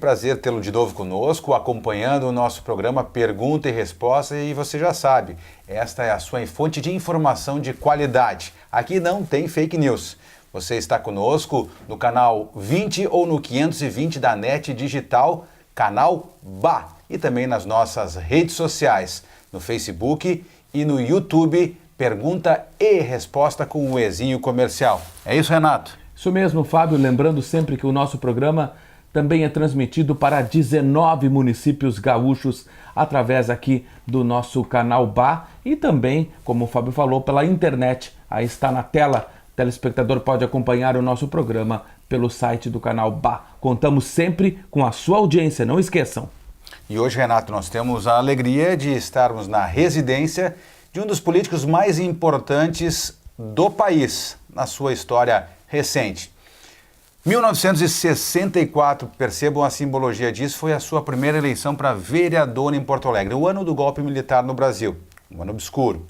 prazer tê-lo de novo conosco, acompanhando o nosso programa Pergunta e Resposta. E você já sabe, esta é a sua fonte de informação de qualidade. Aqui não tem fake news. Você está conosco no canal 20 ou no 520 da NET Digital, canal BA. E também nas nossas redes sociais, no Facebook e no YouTube, Pergunta e Resposta com o Ezinho Comercial. É isso, Renato? Isso mesmo, Fábio. Lembrando sempre que o nosso programa também é transmitido para 19 municípios gaúchos através aqui do nosso canal BA e também, como o Fábio falou, pela internet. Aí está na tela. O telespectador pode acompanhar o nosso programa pelo site do canal BA. Contamos sempre com a sua audiência, não esqueçam. E hoje, Renato, nós temos a alegria de estarmos na residência de um dos políticos mais importantes do país, na sua história recente. 1964, percebam a simbologia disso, foi a sua primeira eleição para vereador em Porto Alegre, o ano do golpe militar no Brasil, um ano obscuro.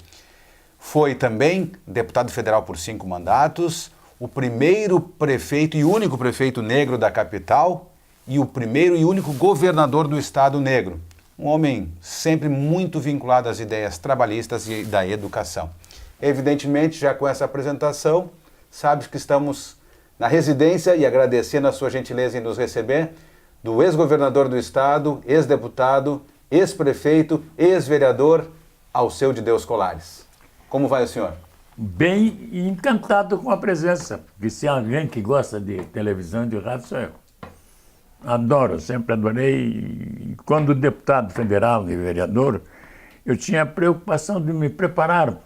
Foi também deputado federal por 5 mandatos, o primeiro prefeito e único prefeito negro da capital e o primeiro e único governador do estado negro. Um homem sempre muito vinculado às ideias trabalhistas e da educação. Evidentemente, já com essa apresentação, sabe que estamos na residência e agradecendo a sua gentileza em nos receber, do ex-governador do estado, ex-deputado, ex-prefeito, ex-vereador, Alceu de Deus Colares. Como vai o senhor? Bem encantado com a presença, porque se há alguém que gosta de televisão e de rádio sou eu. Adoro, sempre adorei. E quando deputado federal e vereador, eu tinha a preocupação de me preparar.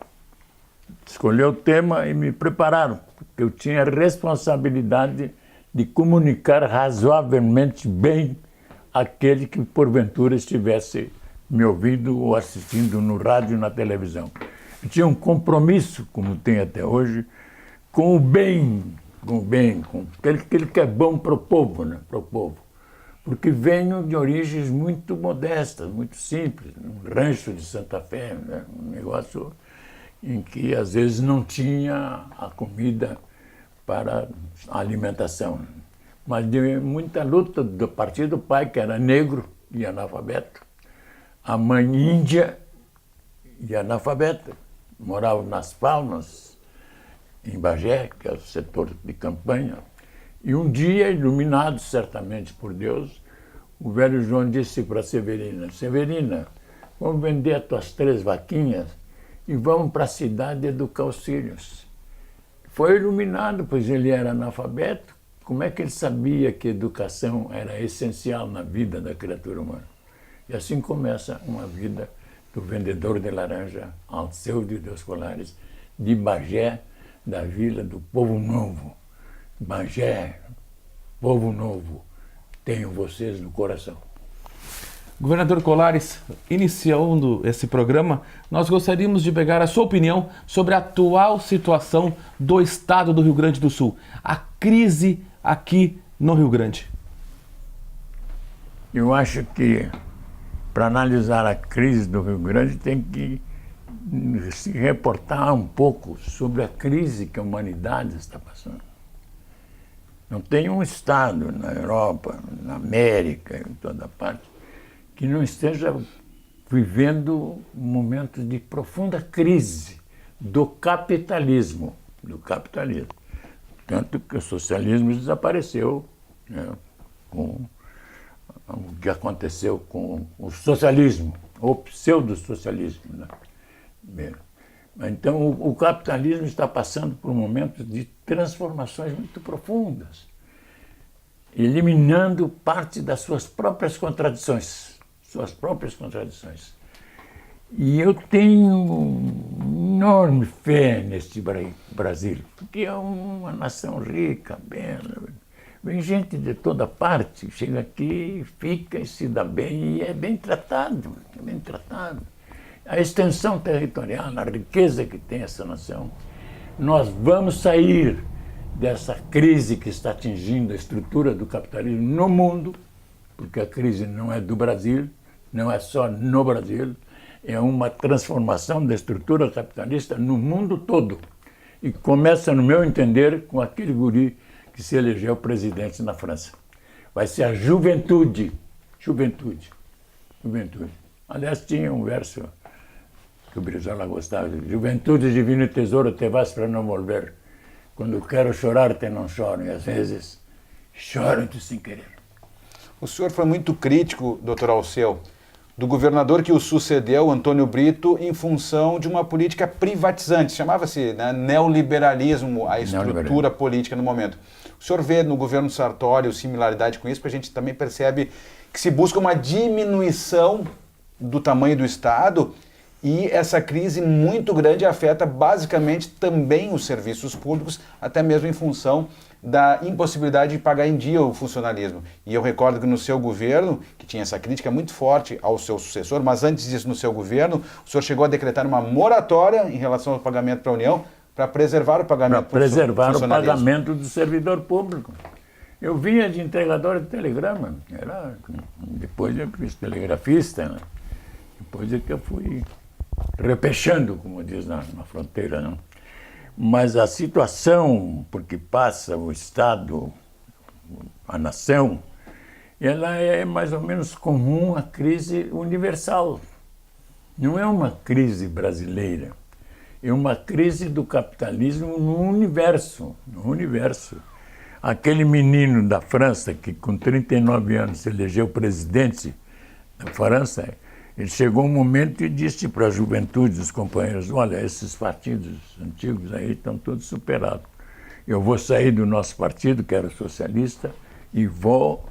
Escolher o tema e me prepararam, porque eu tinha a responsabilidade de comunicar razoavelmente bem aquele que porventura estivesse me ouvindo ou assistindo no rádio e na televisão. Eu tinha um compromisso, como tenho até hoje, com o bem, com aquele que é bom para o povo, né? Para o povo. Porque venho de origens muito modestas, muito simples, um rancho de Santa Fé, né? Um negócio em que às vezes não tinha a comida para a alimentação. Mas de muita luta do partir do pai, que era negro e analfabeto, a mãe índia e analfabeta, morava nas Palmas, em Bagé, que é o setor de campanha, e um dia, iluminado certamente por Deus, o velho João disse para Severina: Severina, vamos vender as tuas 3 vaquinhas e vamos para a cidade educar os filhos. Foi iluminado, pois ele era analfabeto. Como é que ele sabia que a educação era essencial na vida da criatura humana? E assim começa uma vida do vendedor de laranja, Alceu de Deus Colares, de Bagé, da Vila do Povo Novo. Bagé, Povo Novo, tenho vocês no coração. Governador Colares, iniciando esse programa, nós gostaríamos de pegar a sua opinião sobre a atual situação do estado do Rio Grande do Sul, a crise aqui no Rio Grande. Eu acho que para analisar a crise do Rio Grande tem que se reportar um pouco sobre a crise que a humanidade está passando. Não tem um estado na Europa, na América, em toda parte, que não esteja vivendo momentos de profunda crise do capitalismo. Tanto que o socialismo desapareceu, né, com o que aconteceu com o socialismo, ou pseudo-socialismo, né? Então, o capitalismo está passando por momentos de transformações muito profundas, eliminando parte das suas próprias contradições. E eu tenho enorme fé neste Brasil, porque é uma nação rica, bela. Vem gente de toda parte, chega aqui, fica e se dá bem, e é bem tratado, A extensão territorial, a riqueza que tem essa nação. Nós vamos sair dessa crise que está atingindo a estrutura do capitalismo no mundo, porque a crise não é do Brasil, não é só no Brasil, é uma transformação da estrutura capitalista no mundo todo. E começa, no meu entender, com aquele guri que se elegeu presidente na França. vai ser a juventude. Juventude. Juventude. Aliás, tinha um verso que o Brizola gostava. Juventude, divino tesouro, te vas para não volver. Quando quero chorar, te não choro. E às vezes, choro sem querer. O senhor foi muito crítico, doutor Alceu, do governador que o sucedeu, Antônio Brito, em função de uma política privatizante. Chamava-se, né, neoliberalismo, a estrutura política no momento. O senhor vê no governo Sartori similaridade com isso, porque a gente também percebe que se busca uma diminuição do tamanho do Estado e essa crise muito grande afeta basicamente também os serviços públicos, até mesmo em função da impossibilidade de pagar em dia o funcionalismo. E eu recordo que no seu governo, que tinha essa crítica muito forte ao seu sucessor, mas antes disso no seu governo, o senhor chegou a decretar uma moratória em relação ao pagamento para a União para preservar o pagamento para preservar o pagamento do servidor público. Eu vinha de entregador de telegrama, depois eu fiz telegrafista, né? Depois é que eu fui repechando, como diz na fronteira, né? Mas a situação por que passa o Estado, a nação, ela é mais ou menos comum à crise universal. Não é uma crise brasileira, é uma crise do capitalismo no universo. No universo. Aquele menino da França que com 39 anos se elegeu presidente da França, ele chegou um momento e disse para a juventude dos companheiros, olha, esses partidos antigos aí estão todos superados. Eu vou sair do nosso partido, que era socialista, e vou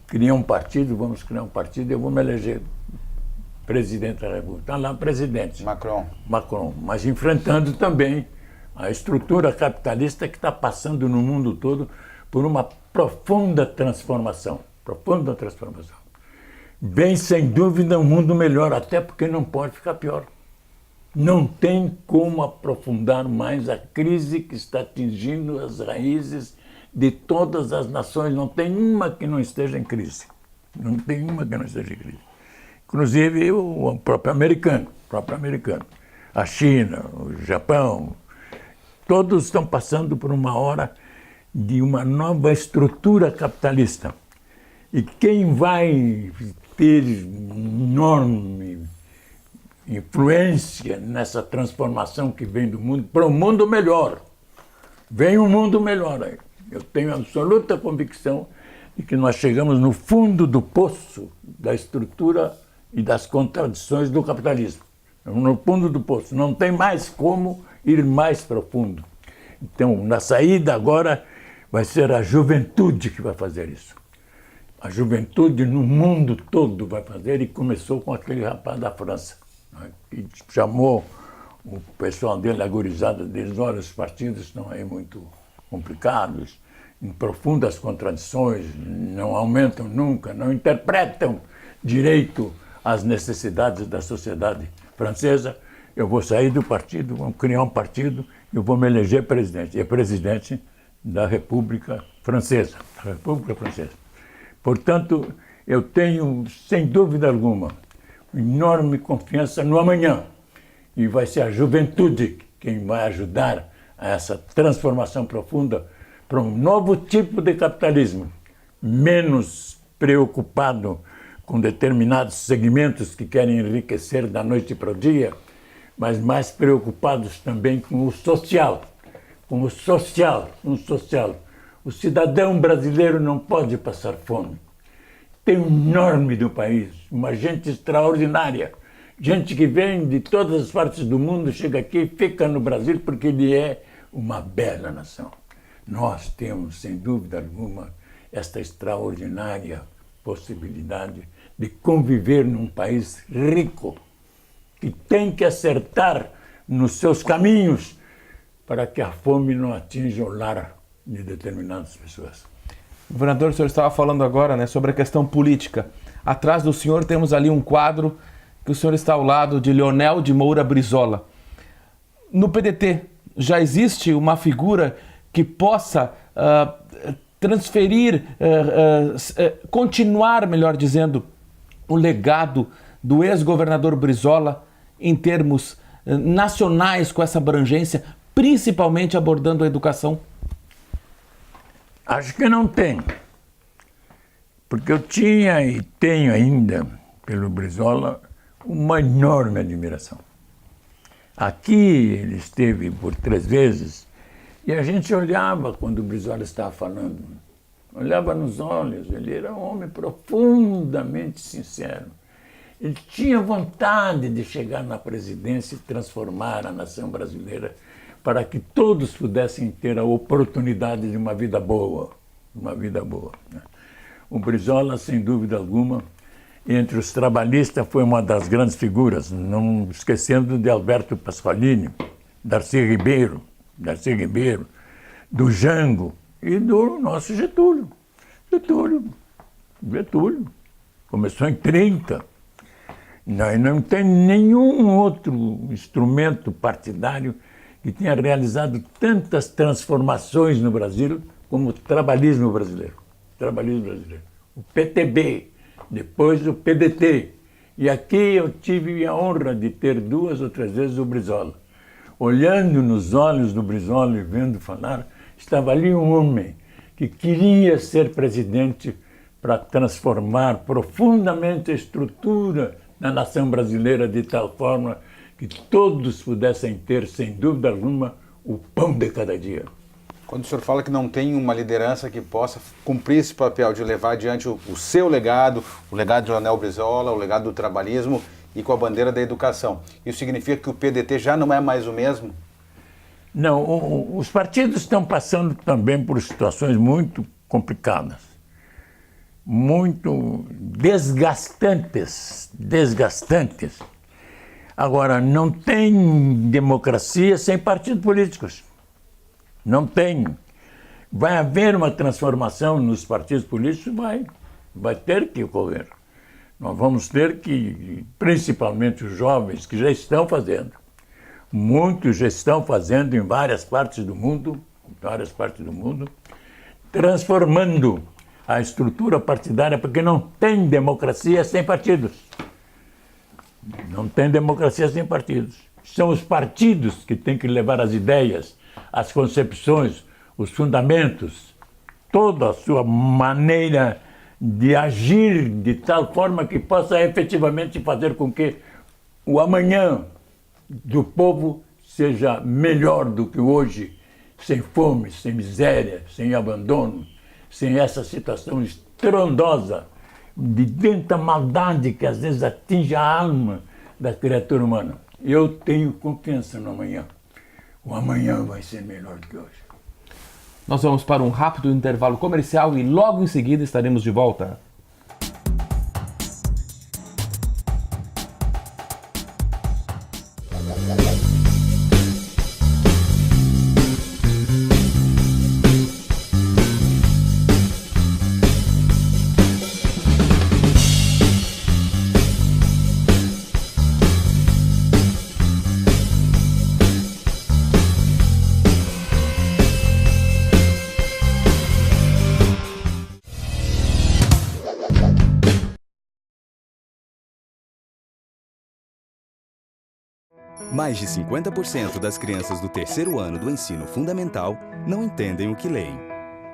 criar um partido, vamos criar um partido, e eu vou me eleger presidente da República. Está lá, presidente. Macron, mas enfrentando também a estrutura capitalista que está passando no mundo todo por uma profunda transformação. Profunda transformação. Bem, sem dúvida, um mundo melhor, até porque não pode ficar pior. Não tem como aprofundar mais a crise que está atingindo as raízes de todas as nações. Não tem uma que não esteja em crise. Não tem uma que não esteja em crise. Inclusive o próprio americano. A China, o Japão, todos estão passando por uma hora de uma nova estrutura capitalista. E quem vai ter enorme influência nessa transformação que vem do mundo, para um mundo melhor. Vem um mundo melhor aí. Eu tenho absoluta convicção de que nós chegamos no fundo do poço da estrutura e das contradições do capitalismo. No fundo do poço. Não tem mais como ir mais profundo. Então, na saída agora, vai ser a juventude que vai fazer isso. A juventude no mundo todo vai fazer, e começou com aquele rapaz da França, né, que chamou o pessoal dele, a gurizada deles, olha, os partidos estão aí muito complicados, em profundas contradições, não aumentam nunca, não interpretam direito as necessidades da sociedade francesa. Eu vou sair do partido, vamos criar um partido, eu vou me eleger presidente. E é presidente da República Francesa. Portanto, eu tenho, sem dúvida alguma, enorme confiança no amanhã. E vai ser a juventude quem vai ajudar a essa transformação profunda para um novo tipo de capitalismo, menos preocupado com determinados segmentos que querem enriquecer da noite para o dia, mas mais preocupados também com o social. O cidadão brasileiro não pode passar fome. Tem um enorme do país, uma gente extraordinária, gente que vem de todas as partes do mundo, chega aqui e fica no Brasil porque ele é uma bela nação. Nós temos, sem dúvida alguma, esta extraordinária possibilidade de conviver num país rico, que tem que acertar nos seus caminhos para que a fome não atinja o lar de determinadas pessoas. Governador, o senhor estava falando agora, né, sobre a questão política. Atrás do senhor temos ali um quadro que o senhor está ao lado de Leonel de Moura Brizola. No PDT já existe uma figura que possa transferir, continuar, melhor dizendo, o legado do ex-governador Brizola em termos nacionais com essa abrangência, principalmente abordando a educação? Acho que não tem. Porque eu tinha e tenho ainda, pelo Brizola, uma enorme admiração. Aqui ele esteve por 3 vezes e a gente olhava quando o Brizola estava falando. Olhava nos olhos, ele era um homem profundamente sincero. Ele tinha vontade de chegar na presidência e transformar a nação brasileira para que todos pudessem ter a oportunidade de uma vida boa. Uma vida boa. O Brizola, sem dúvida alguma, entre os trabalhistas foi uma das grandes figuras, não esquecendo de Alberto Pasqualini, Darcy Ribeiro, do Jango e do nosso Getúlio. Getúlio. Começou em 30. Não tem nenhum outro instrumento partidário que tenha realizado tantas transformações no Brasil como o trabalhismo brasileiro. O PTB, depois o PDT. E aqui eu tive a honra de ter 2 ou 3 vezes o Brizola. Olhando nos olhos do Brizola e vendo falar, estava ali um homem que queria ser presidente para transformar profundamente a estrutura da nação brasileira de tal forma que todos pudessem ter, sem dúvida alguma, o pão de cada dia. Quando o senhor fala que não tem uma liderança que possa cumprir esse papel de levar adiante o seu legado, o legado de Leonel Brizola, o legado do trabalhismo e com a bandeira da educação, isso significa que o PDT já não é mais o mesmo? Não, os partidos estão passando também por situações muito complicadas, muito desgastantes. Agora, não tem democracia sem partidos políticos. Não tem. Vai haver uma transformação nos partidos políticos? Vai ter que ocorrer. Nós vamos ter que, principalmente os jovens, que já estão fazendo, muitos já estão fazendo em várias partes do mundo, transformando a estrutura partidária, porque não tem democracia sem partidos. Não tem democracia sem partidos. São os partidos que têm que levar as ideias, as concepções, os fundamentos, toda a sua maneira de agir de tal forma que possa efetivamente fazer com que o amanhã do povo seja melhor do que o hoje, sem fome, sem miséria, sem abandono, sem essa situação estrondosa de tanta maldade que às vezes atinge a alma da criatura humana. Eu tenho confiança no amanhã. O amanhã vai ser melhor do que hoje. Nós vamos para um rápido intervalo comercial e logo em seguida estaremos de volta. Mais de 50% das crianças do 3º ano do ensino fundamental não entendem o que leem.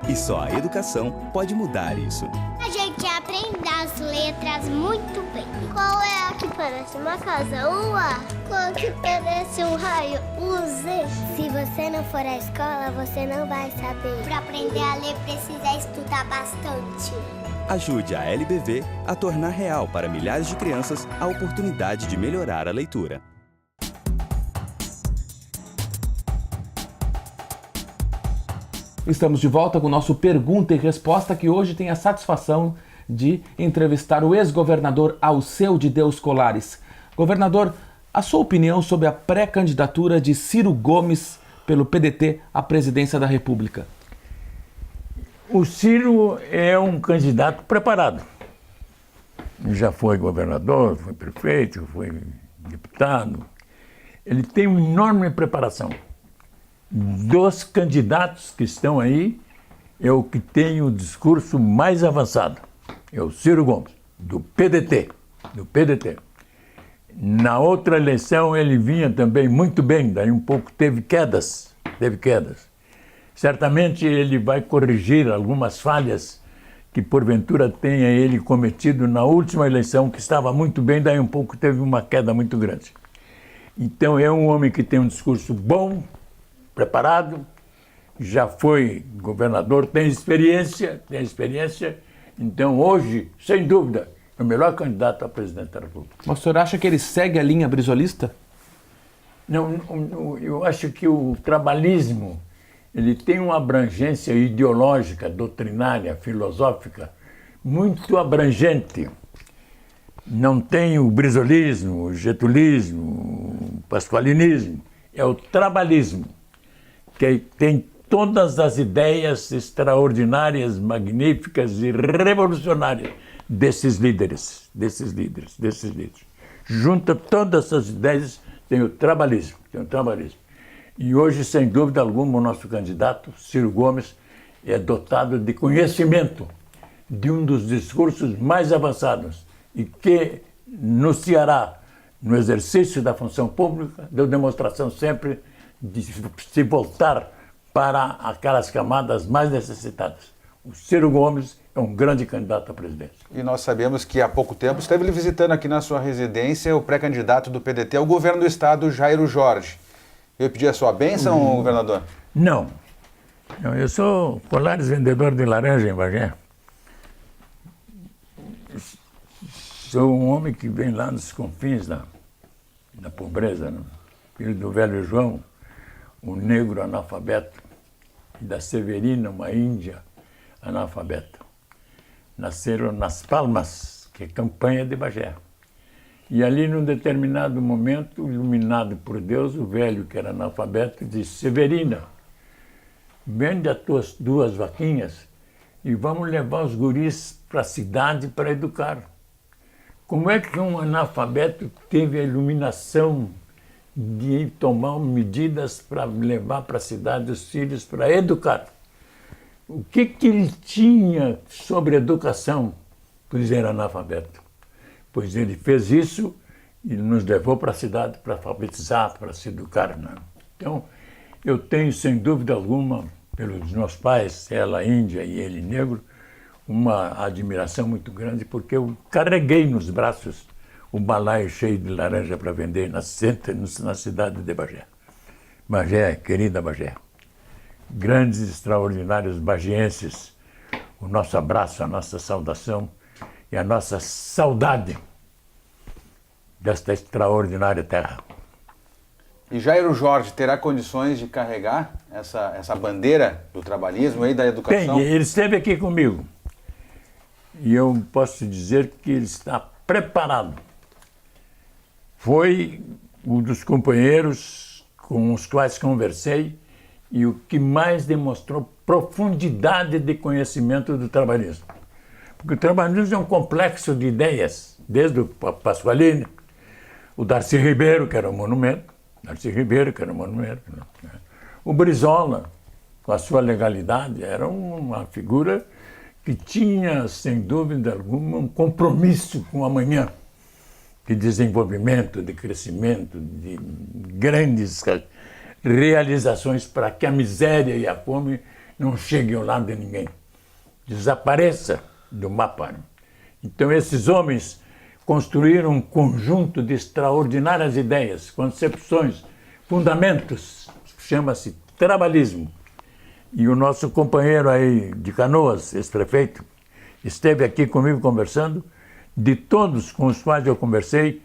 E só a educação pode mudar isso. A gente aprende as letras muito bem. Qual é a que parece uma casa? O A. Qual que parece um raio? O Z. Se você não for à escola, você não vai saber. Para aprender a ler, precisa estudar bastante. Ajude a LBV a tornar real para milhares de crianças a oportunidade de melhorar a leitura. Estamos de volta com o nosso Pergunta e Resposta, que hoje tem a satisfação de entrevistar o ex-governador Alceu de Deus Colares. Governador, a sua opinião sobre a pré-candidatura de Ciro Gomes pelo PDT à presidência da República? O Ciro é um candidato preparado. Já foi governador, foi prefeito, foi deputado. Ele tem uma enorme preparação. Dos candidatos que estão aí, é o que tem o discurso mais avançado. É o Ciro Gomes, do PDT. Na outra eleição ele vinha também muito bem, daí um pouco teve quedas. Certamente ele vai corrigir algumas falhas que porventura tenha ele cometido na última eleição, que estava muito bem, daí um pouco teve uma queda muito grande. Então é um homem que tem um discurso bom, preparado, já foi governador, tem experiência, então hoje, sem dúvida, é o melhor candidato a presidente da República. Mas o senhor acha que ele segue a linha brisolista? Não, eu acho que o trabalhismo ele tem uma abrangência ideológica, doutrinária, filosófica, muito abrangente. Não tem o brizolismo, o getulismo, o pasqualinismo, é o trabalhismo, que tem todas as ideias extraordinárias, magníficas e revolucionárias desses líderes. Junta todas essas ideias, tem o trabalhismo. E hoje, sem dúvida alguma, o nosso candidato, Ciro Gomes, é dotado de conhecimento de um dos discursos mais avançados e que no Ceará, no exercício da função pública, deu demonstração sempre de se voltar para aquelas camadas mais necessitadas. O Ciro Gomes é um grande candidato à presidência. E nós sabemos que há pouco tempo esteve lhe visitando aqui na sua residência o pré-candidato do PDT ao governo do estado, Jairo Jorge. Eu pedi a sua bênção, governador? Não, eu sou Colares vendedor de laranja em Bagé. Sou um homem que vem lá nos confins da pobreza, né? Filho do velho João, um negro analfabeto, e da Severina, uma índia analfabeta. Nasceram nas Palmas, que é campanha de Bagé. E ali, num determinado momento, iluminado por Deus, o velho, que era analfabeto, disse: Severina, vende as tuas 2 vaquinhas e vamos levar os guris para a cidade para educar. Como é que um analfabeto teve a iluminação de tomar medidas para levar para a cidade os filhos para educar? O que ele tinha sobre educação? Pois era analfabeto. Pois ele fez isso e nos levou para a cidade para alfabetizar, para se educar. Né? Então, eu tenho, sem dúvida alguma, pelos meus pais, ela índia e ele negro, uma admiração muito grande, porque eu carreguei nos braços o balaio cheio de laranja para vender na cidade de Bagé. Bagé, querida Bagé. Grandes, extraordinários bagienses, o nosso abraço, a nossa saudação e a nossa saudade desta extraordinária terra. E Jairo Jorge terá condições de carregar essa bandeira do trabalhismo e da educação? Tem, ele esteve aqui comigo. E eu posso dizer que ele está preparado. Foi um dos companheiros com os quais conversei e o que mais demonstrou profundidade de conhecimento do trabalhismo. Porque o trabalhismo é um complexo de ideias, desde o Pasqualini, o Darcy Ribeiro, que era um monumento, o Brizola, com a sua legalidade, era uma figura que tinha, sem dúvida alguma, um compromisso com o amanhã, de desenvolvimento, de crescimento, de grandes realizações para que a miséria e a fome não cheguem ao lado de ninguém, desapareça do mapa. Então esses homens construíram um conjunto de extraordinárias ideias, concepções, fundamentos, chama-se trabalhismo. E o nosso companheiro aí de Canoas, ex-prefeito, esteve aqui comigo conversando, de todos com os quais eu conversei,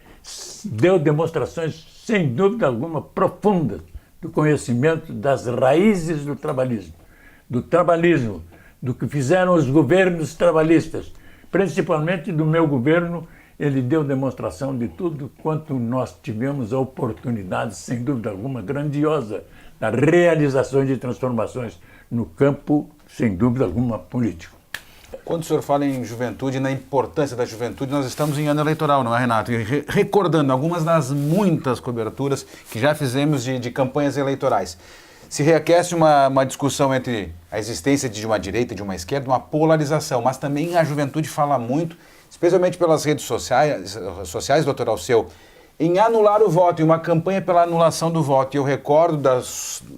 deu demonstrações, sem dúvida alguma, profundas do conhecimento das raízes do trabalhismo, do que fizeram os governos trabalhistas, principalmente do meu governo. Ele deu demonstração de tudo quanto nós tivemos a oportunidade, sem dúvida alguma, grandiosa, da realização de transformações no campo, sem dúvida alguma, político. Quando o senhor fala em juventude, na importância da juventude, nós estamos em ano eleitoral, não é, Renato? E recordando algumas das muitas coberturas que já fizemos de campanhas eleitorais. Se reaquece uma discussão entre a existência de uma direita e de uma esquerda, uma polarização, mas também a juventude fala muito, especialmente pelas redes sociais, doutor Alceu, em anular o voto, em uma campanha pela anulação do voto. E eu recordo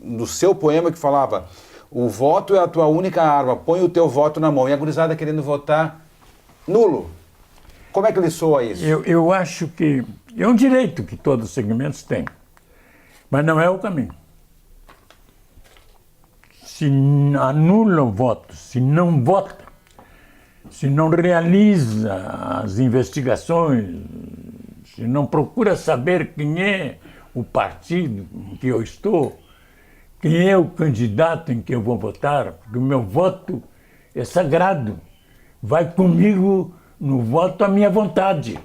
do seu poema que falava: O voto é a tua única arma, põe o teu voto na mão. E a gurizada querendo votar nulo. Como é que lhe soa isso? Eu acho que é um direito que todos os segmentos têm, mas não é o caminho. Se anula o voto, se não vota, se não realiza as investigações, se não procura saber quem é o partido em que eu estou, quem é o candidato em que eu vou votar, porque o meu voto é sagrado. Vai comigo no voto a minha vontade.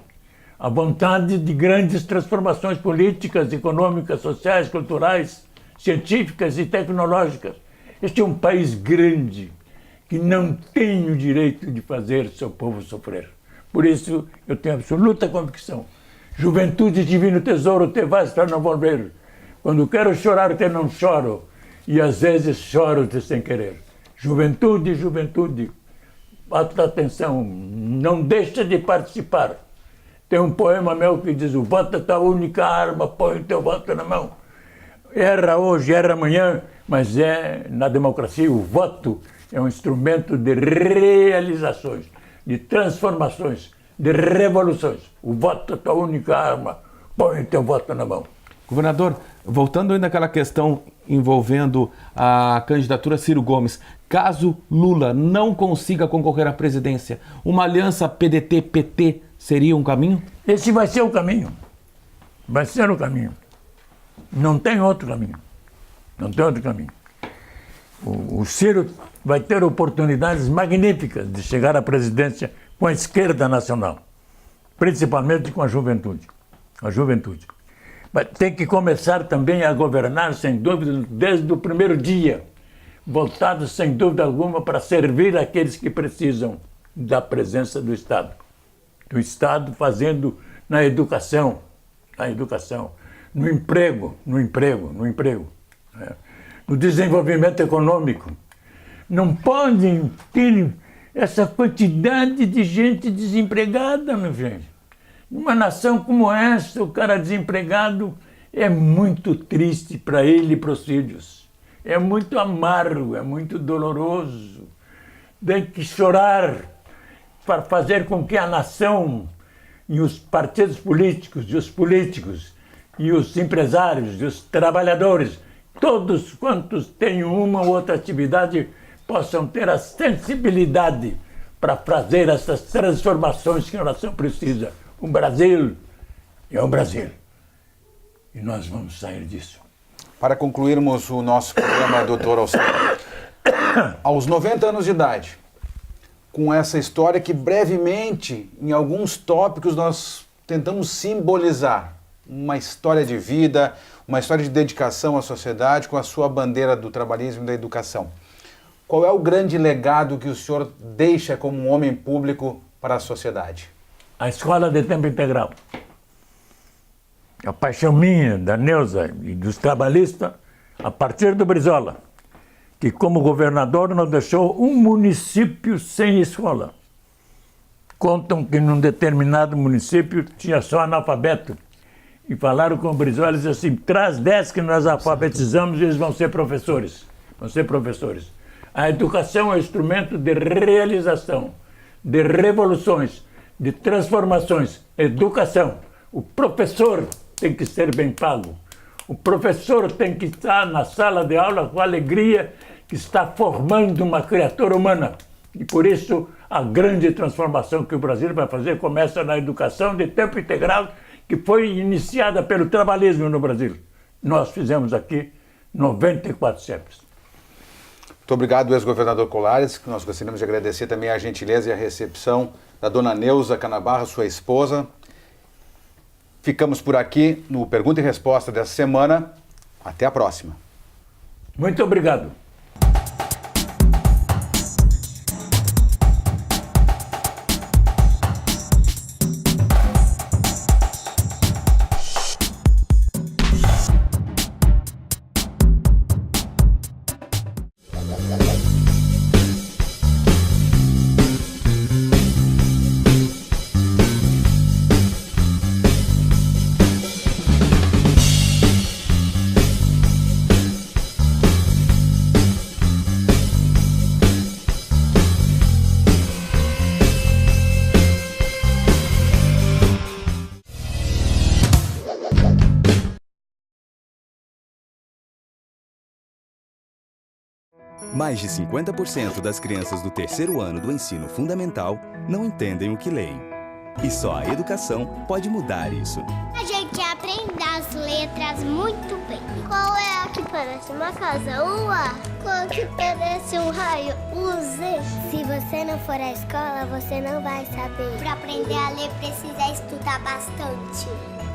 A vontade de grandes transformações políticas, econômicas, sociais, culturais, científicas e tecnológicas. Este é um país grande que não tem o direito de fazer seu povo sofrer. Por isso, eu tenho absoluta convicção. Juventude, divino tesouro, te vais para não volver. Quando quero chorar, te não choro. E às vezes choro-te sem querer. Juventude, juventude, bota atenção, não deixa de participar. Tem um poema meu que diz: o voto é tua única arma, põe o teu voto na mão. Erra hoje, erra amanhã, mas na democracia o voto é um instrumento de realizações, de transformações, de revoluções. O voto é tua única arma, põe o teu voto na mão. Governador, voltando ainda àquela questão envolvendo a candidatura Ciro Gomes, caso Lula não consiga concorrer à presidência, uma aliança PDT-PT seria um caminho? Esse vai ser o caminho. Vai ser o caminho. Não tem outro caminho. Não tem outro caminho. O Ciro vai ter oportunidades magníficas de chegar à presidência com a esquerda nacional, principalmente com a juventude. A juventude. Mas tem que começar também a governar, sem dúvida, desde o primeiro dia, voltado, sem dúvida alguma, para servir aqueles que precisam da presença do Estado. Do Estado fazendo na educação, no emprego, no desenvolvimento econômico. Não podem ter essa quantidade de gente desempregada, meu gente. Numa nação como essa, o cara desempregado é muito triste para ele e para os filhos. É muito amargo, é muito doloroso. Tem que chorar para fazer com que a nação e os partidos políticos, e os empresários, e os trabalhadores, todos quantos têm uma ou outra atividade, possam ter a sensibilidade para fazer essas transformações que a nação precisa. O Brasil é o Brasil. E nós vamos sair disso. Para concluirmos o nosso programa, doutor Alceu, aos 90 anos de idade, com essa história que brevemente, em alguns tópicos, nós tentamos simbolizar uma história de vida, uma história de dedicação à sociedade com a sua bandeira do trabalhismo e da educação. Qual é o grande legado que o senhor deixa como um homem público para a sociedade? A escola de tempo integral. A paixão minha, da Neuza e dos trabalhistas, a partir do Brizola, que como governador não deixou um município sem escola. Contam que num determinado município tinha só analfabeto. E falaram com o Brizola e disseram assim: traz 10 que nós alfabetizamos e eles vão ser professores. Vão ser professores. A educação é um instrumento de realização, de revoluções, de transformações. Educação. O professor tem que ser bem pago. O professor tem que estar na sala de aula com a alegria que está formando uma criatura humana. E por isso a grande transformação que o Brasil vai fazer começa na educação de tempo integral, que foi iniciada pelo trabalhismo no Brasil. Nós fizemos aqui 94 CEPs. Muito obrigado, ex-governador Colares, que nós gostaríamos de agradecer também a gentileza e a recepção da dona Neuza Canabarro, sua esposa. Ficamos por aqui no Pergunta e Resposta dessa semana. Até a próxima. Muito obrigado. Mais de 50% das crianças do terceiro ano do ensino fundamental não entendem o que leem. E só a educação pode mudar isso. A gente aprende as letras muito bem. Qual é a que parece uma casa? O A. Qual que parece um raio? O Z. Se você não for à escola, você não vai saber. Para aprender a ler, precisa estudar bastante.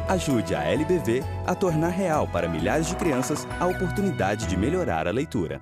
Ajude a LBV a tornar real para milhares de crianças a oportunidade de melhorar a leitura.